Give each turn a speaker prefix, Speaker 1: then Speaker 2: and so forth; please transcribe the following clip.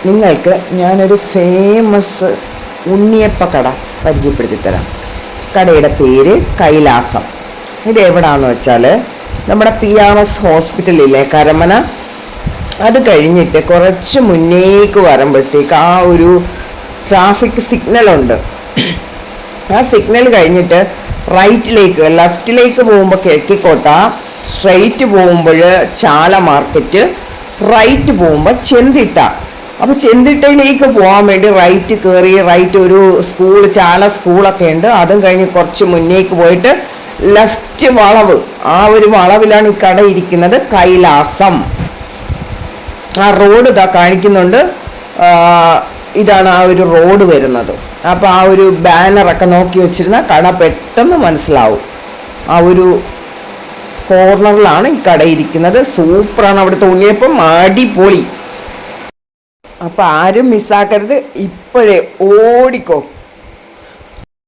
Speaker 1: നിങ്ങൾക്ക് ഞാനൊരു ഫേമസ് ഉണ്ണിയപ്പ കട പരിചയപ്പെടുത്തി തരാം. കടയുടെ പേര് കൈലാസം. ഇത് എവിടാന്ന് വെച്ചാൽ നമ്മുടെ PRS ഹോസ്പിറ്റലിലെ കരമന, അത് കഴിഞ്ഞിട്ട് കുറച്ച് മുന്നേക്ക് വരുമ്പോഴത്തേക്ക് ആ ഒരു ട്രാഫിക് സിഗ്നലുണ്ട്. ആ സിഗ്നൽ കഴിഞ്ഞിട്ട് റൈറ്റിലേക്ക് ലെഫ്റ്റിലേക്ക് പോകുമ്പോൾ കിഴക്കിക്കോട്ട, സ്ട്രെയിറ്റ് പോകുമ്പോൾ ചാല മാർക്കറ്റ്, റൈറ്റ് പോകുമ്പോൾ ചെന്തിട്ട. അപ്പോൾ ചെന്തിട്ടയിലേക്ക് പോകാൻ വേണ്ടി റൈറ്റ് കയറി, റൈറ്റ് ഒരു സ്കൂൾ, ചാല സ്കൂളൊക്കെ ഉണ്ട്. അതും കഴിഞ്ഞ് കുറച്ച് മുന്നേക്ക് പോയിട്ട് ലെഫ്റ്റ് വളവ്, ആ ഒരു വളവിലാണ് ഈ കട ഇരിക്കുന്നത്. കൈലാസം. ആ റോഡ് ഇതാ കാണിക്കുന്നുണ്ട്. ഇതാണ് ആ ഒരു റോഡ് വരുന്നത്. അപ്പോൾ ആ ഒരു ബാനറൊക്കെ നോക്കി വെച്ചിരുന്ന കട പെട്ടെന്ന് മനസ്സിലാവും. ആ ഒരു കോർണറിലാണ് ഈ കട ഇരിക്കുന്നത്. സൂപ്പറാണ് അവിടുത്തെ ഉണ്ണിയപ്പം, അടിപൊളി. അപ്പം ആരും മിസ്സാക്കരുത്. ഇപ്പോഴേ ഓടിക്കോ.